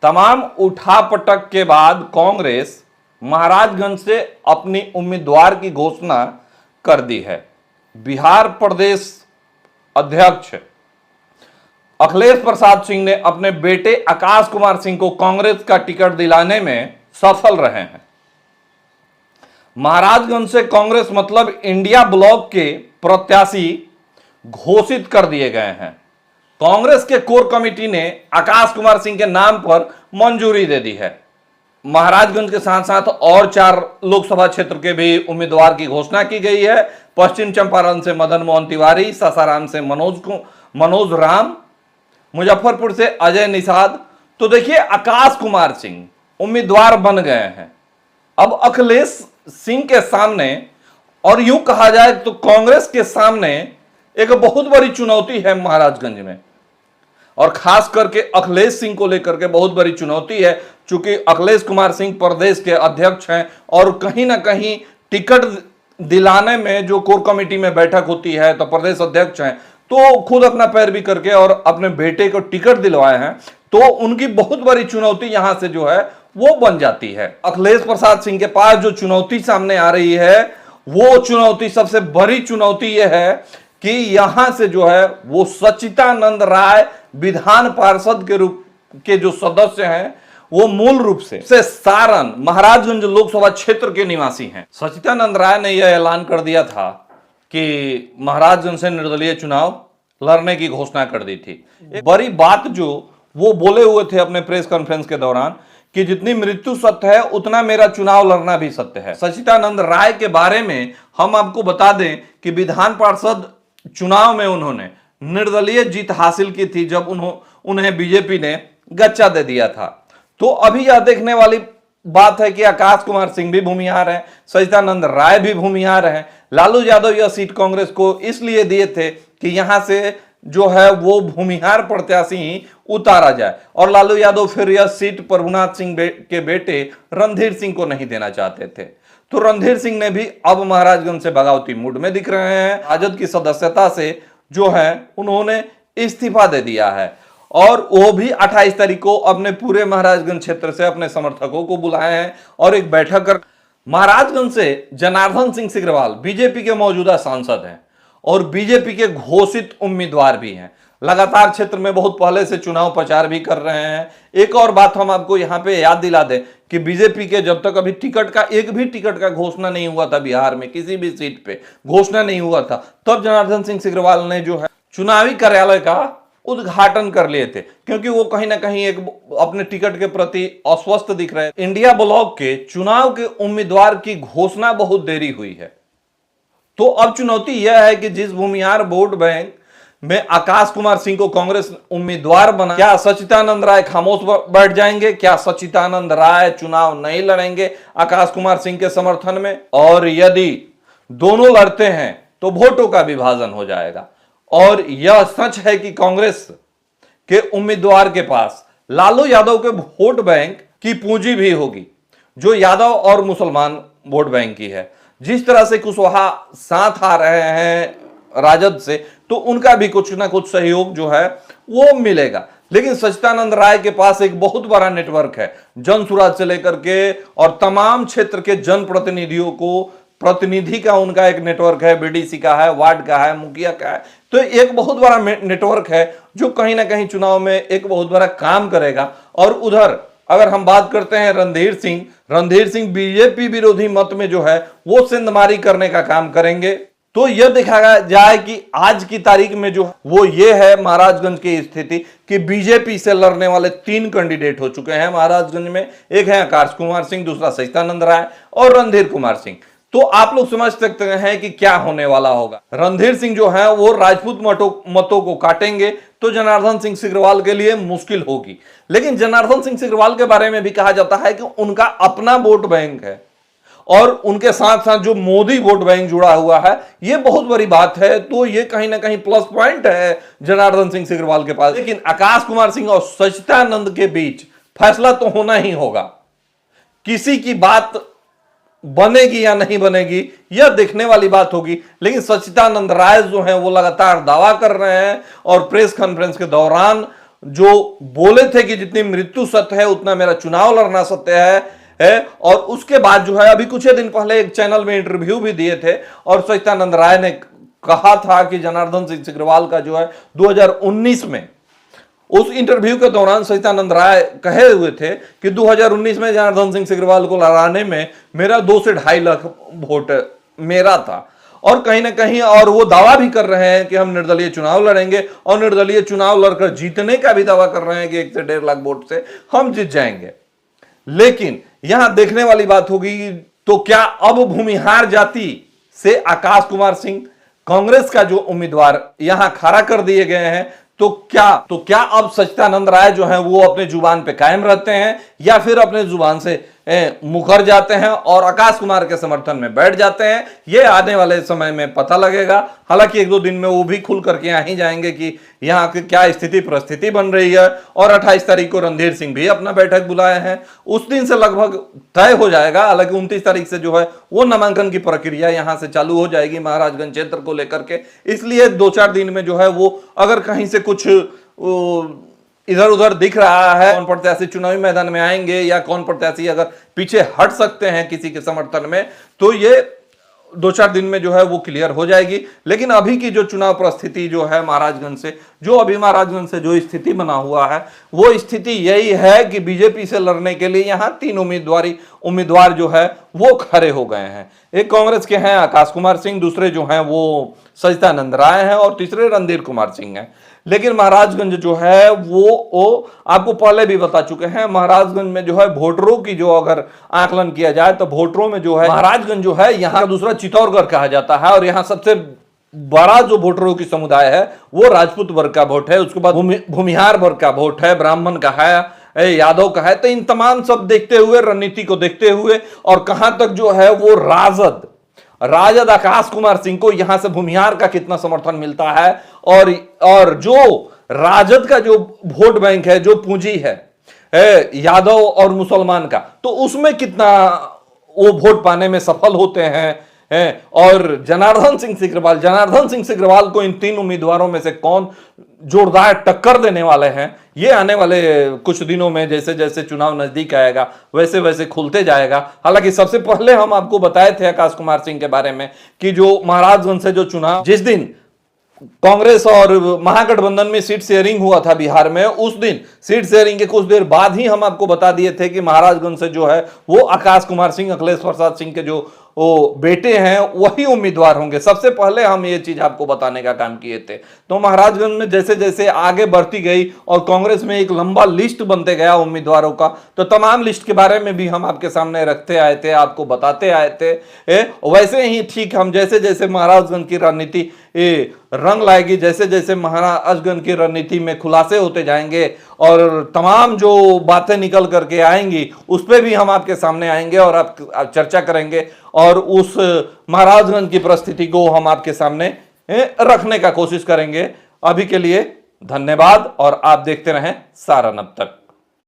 तमाम उठापटक के बाद कांग्रेस महाराजगंज से अपनी उम्मीदवार की घोषणा कर दी है। बिहार प्रदेश अध्यक्ष अखिलेश प्रसाद सिंह ने अपने बेटे आकाश कुमार सिंह को कांग्रेस का टिकट दिलाने में सफल रहे हैं। महाराजगंज से कांग्रेस मतलब इंडिया ब्लॉक के प्रत्याशी घोषित कर दिए गए हैं। कांग्रेस के कोर कमेटी ने आकाश कुमार सिंह के नाम पर मंजूरी दे दी है। महाराजगंज के साथ साथ और 4 लोकसभा क्षेत्र के भी उम्मीदवार की घोषणा की गई है। पश्चिम चंपारण से मदन मोहन तिवारी, सासाराम से मनोज राम, मुजफ्फरपुर से अजय निषाद। तो देखिए, आकाश कुमार सिंह उम्मीदवार बन गए हैं। अब अखिलेश सिंह के सामने, और यूं कहा जाए तो कांग्रेस के सामने एक बहुत बड़ी चुनौती है महाराजगंज में, और खास करके अखिलेश सिंह को लेकर के बहुत बड़ी चुनौती है। चूंकि अखिलेश कुमार सिंह प्रदेश के अध्यक्ष हैं और कहीं ना कहीं टिकट दिलाने में जो कोर कमेटी में बैठक होती है तो प्रदेश अध्यक्ष हैं, तो खुद अपना पैर भी करके और अपने बेटे को टिकट दिलवाए हैं, तो उनकी बहुत बड़ी चुनौती यहां से जो है वो बन जाती है। अखिलेश प्रसाद सिंह के पास जो चुनौती सामने आ रही है, वो चुनौती, सबसे बड़ी चुनौती यह है कि यहां से जो है वो सच्चिदानंद राय विधान पार्षद के रूप के जो सदस्य हैं, वो मूल रूप से सारण महाराजगंज लोकसभा क्षेत्र के निवासी हैं। सच्चिदानंद राय ने यह ऐलान कर दिया था कि महाराजगंज से निर्दलीय चुनाव लड़ने की घोषणा कर दी थी। एक बड़ी बात जो वो बोले हुए थे अपने प्रेस कॉन्फ्रेंस के दौरान कि जितनी मृत्यु सत्य है उतना मेरा चुनाव लड़ना भी सत्य है। सच्चिदानंद राय के बारे में हम आपको बता दें कि विधान पार्षद चुनाव में उन्होंने निर्दलीय जीत हासिल की थी जब उन्हें बीजेपी ने गच्चा दे दिया था। तो अभी यह देखने वाली बात है कि आकाश कुमार सिंह भी भूमिहार हैं, सच्चिदानंद राय भी भूमिहार हैं। लालू यादव यह सीट कांग्रेस को इसलिए दिए थे कि यहां से जो है वो भूमिहार प्रत्याशी ही उतारा जाए, और लालू यादव फिर यह सीट प्रभुनाथ सिंह के बेटे रणधीर सिंह को नहीं देना चाहते थे। तो रणधीर सिंह ने भी अब महाराजगंज से बगावती मूड में दिख रहे हैं। राजद की सदस्यता से जो है उन्होंने इस्तीफा दे दिया है, और वो भी 28 तारीख को अपने पूरे महाराजगंज क्षेत्र से अपने समर्थकों को बुलाए हैं और एक बैठक कर। महाराजगंज से जनार्दन सिंह सिग्रीवाल बीजेपी के मौजूदा सांसद हैं और बीजेपी के घोषित उम्मीदवार भी हैं। लगातार क्षेत्र में बहुत पहले से चुनाव प्रचार भी कर रहे हैं। एक और बात हम आपको यहां पे याद दिला दें कि बीजेपी के जब तक अभी एक भी टिकट का घोषणा नहीं हुआ था, बिहार में किसी भी सीट पे घोषणा नहीं हुआ था, तब जनार्दन सिंह सिग्रीवाल ने जो है चुनावी कार्यालय का उद्घाटन कर लिए थे, क्योंकि वो कहीं ना कहीं एक अपने टिकट के प्रति अस्वस्थ दिख रहे। इंडिया ब्लॉक के चुनाव के उम्मीदवार की घोषणा बहुत देरी हुई है। तो अब चुनौती यह है कि जिस भूमिहार वोट बैंक में आकाश कुमार सिंह को कांग्रेस उम्मीदवार बना, क्या सच्चिदानंद राय खामोश बैठ जाएंगे? क्या सच्चिदानंद राय चुनाव नहीं लड़ेंगे आकाश कुमार सिंह के समर्थन में? और यदि दोनों लड़ते हैं तो वोटों का विभाजन हो जाएगा। और यह सच है कि कांग्रेस के उम्मीदवार के पास लालू यादव के वोट बैंक की पूंजी भी होगी, जो यादव और मुसलमान वोट बैंक की है। जिस तरह से कुशवाहा साथ आ रहे हैं राजद से, तो उनका भी कुछ ना कुछ सहयोग जो है वो मिलेगा। लेकिन सच्चिदानंद राय के पास एक बहुत बड़ा नेटवर्क है, जनसुराज से लेकर के और तमाम क्षेत्र के जनप्रतिनिधियों को प्रतिनिधि का उनका एक नेटवर्क है, बीडीसी का है, वार्ड का है, मुखिया का है। तो एक बहुत बड़ा नेटवर्क है जो कहीं ना कहीं चुनाव में एक बहुत बड़ा काम करेगा। और उधर अगर हम बात करते हैं रणधीर सिंह बीजेपी विरोधी मत में जो है वो सिंधमारी करने का काम करेंगे। तो यह देखा जाए कि आज की तारीख में जो वो ये है महाराजगंज की स्थिति कि बीजेपी से लड़ने वाले 3 कैंडिडेट हो चुके हैं महाराजगंज में। एक है आकाश कुमार सिंह, दूसरा सच्चिदानंद राय और रणधीर कुमार सिंह। तो आप लोग समझ सकते हैं कि क्या होने वाला होगा। रणधीर सिंह जो है वो राजपूत मतों को काटेंगे, तो जनार्दन सिंह सिग्रीवाल के लिए मुश्किल होगी। लेकिन जनार्दन सिंह सिग्रीवाल के बारे में भी कहा जाता है कि उनका अपना वोट बैंक है, और उनके साथ साथ जो मोदी वोट बैंक जुड़ा हुआ है, ये बहुत बड़ी बात है। तो ये कहीं ना कहीं प्लस पॉइंट है जनार्दन सिंह सिग्रीवाल के पास। लेकिन आकाश कुमार सिंह और सच्चिदानंद के बीच फैसला तो होना ही होगा। किसी की बात बनेगी या नहीं बनेगी यह देखने वाली बात होगी। लेकिन सच्चिदानंद राय जो हैं वो लगातार दावा कर रहे हैं और प्रेस कॉन्फ्रेंस के दौरान जो बोले थे कि जितनी मृत्यु सत्य है उतना मेरा चुनाव लड़ना सत्य है। और उसके बाद जो है अभी कुछ दिन पहले एक चैनल में इंटरव्यू भी दिए थे और सच्चिदानंद राय ने कहा था कि जनार्दन सिंह सिग्रीवाल का जो है 2019 में, उस इंटरव्यू के दौरान सच्चिदानंद राय कहे हुए थे कि 2019 में जनार्दन सिंह सिग्रीवाल को लड़ाने में मेरा 2 से 2.5 लाख वोट मेरा था। और कहीं ना कहीं और वो दावा भी कर रहे हैं कि हम निर्दलीय चुनाव लड़ेंगे और निर्दलीय चुनाव लड़कर जीतने का भी दावा कर रहे हैं कि 1 से 1.5 लाख वोट से हम जीत जाएंगे। लेकिन यहां देखने वाली बात होगी, तो क्या अब भूमिहार जाति से आकाश कुमार सिंह कांग्रेस का जो उम्मीदवार यहां खड़ा कर दिए गए हैं, तो क्या अब सच्चिदानंद राय जो है वो अपने जुबान पे कायम रहते हैं या फिर अपने जुबान से मुकर जाते हैं और आकाश कुमार के समर्थन में बैठ जाते हैं? ये आने वाले समय में पता लगेगा। हालांकि 1-2 दिन में वो भी खुल करके आ ही जाएंगे कि यहाँ की क्या स्थिति परिस्थिति बन रही है। और 28 तारीख को रणधीर सिंह भी अपना बैठक बुलाए हैं, उस दिन से लगभग तय हो जाएगा। हालांकि 29 तारीख से जो है वो नामांकन की प्रक्रिया यहां से चालू हो जाएगी महाराजगंज क्षेत्र को लेकर के। इसलिए 2-4 दिन में जो है वो अगर कहीं से कुछ इधर उधर दिख रहा है, कौन प्रत्याशी चुनावी मैदान में आएंगे या कौन प्रत्याशी अगर पीछे हट सकते हैं किसी के समर्थन में, तो ये 2-4 दिन में जो है वो क्लियर हो जाएगी। लेकिन अभी की जो चुनाव परिस्थिति जो है महाराजगंज से जो स्थिति बना हुआ है, वो स्थिति यही है कि बीजेपी से लड़ने के लिए यहां 3 उम्मीदवार जो है वो खड़े हो गए हैं। एक कांग्रेस के हैं आकाश कुमार सिंह, दूसरे जो हैं वो सच्चिदानंद राय हैं और तीसरे रणधीर कुमार सिंह हैं। लेकिन महाराजगंज जो है वो आपको पहले भी बता चुके हैं, महाराजगंज में जो है वोटरों की जो अगर आकलन किया जाए तो वोटरों में जो है महाराजगंज जो है यहाँ दूसरा चित्तौड़गढ़ कहा जाता है और यहाँ सबसे बड़ा जो वोटरों की समुदाय है वो राजपूत वर्ग का वोट है, उसके बाद भूमिहार वर्ग का वोट है, ब्राह्मण का है, यादव का है। तो इन तमाम सब देखते हुए, रणनीति को देखते हुए और कहां तक जो है वो राजद आकाश कुमार सिंह को यहां से भूमिहार का कितना समर्थन मिलता है और जो राजद का जो वोट बैंक है, जो पूंजी है यादव और मुसलमान का, तो उसमें कितना वो वोट पाने में सफल होते हैं। और जनार्दन सिंह सिग्रीवाल को इन 3 उम्मीदवारों में से कौन जोरदार टक्कर देने वाले हैं, ये आने वाले कुछ दिनों में जैसे जैसे चुनाव नजदीक आएगा वैसे वैसे खुलते जाएगा। हालांकि सबसे पहले हम आपको बताए थे आकाश कुमार सिंह के बारे में कि जो महाराजगंज से जो चुनाव, जिस दिन कांग्रेस और महागठबंधन में सीट शेयरिंग हुआ था बिहार में, उस दिन सीट शेयरिंग के कुछ देर बाद ही हम आपको बता दिए थे कि महाराजगंज से जो है वो आकाश कुमार सिंह, अखिलेश प्रसाद सिंह के जो वो बेटे हैं वही उम्मीदवार होंगे। सबसे पहले हम ये चीज आपको बताने का काम किए थे। तो महाराजगंज में जैसे जैसे आगे बढ़ती गई और कांग्रेस में एक लंबा लिस्ट बनते गया उम्मीदवारों का, तो तमाम लिस्ट के बारे में भी हम आपके सामने रखते आए थे, आपको बताते आए थे। वैसे ही ठीक हम जैसे जैसे महाराजगंज की रणनीति रंग लाएगी, जैसे जैसे महाराजगंज की रणनीति में खुलासे होते जाएंगे और तमाम जो बातें निकल करके आएंगी उस पर भी हम आपके सामने आएंगे और आप चर्चा करेंगे और उस महाराजगंज की परिस्थिति को हम आपके सामने रखने का कोशिश करेंगे। अभी के लिए धन्यवाद और आप देखते रहें सारण अब तक।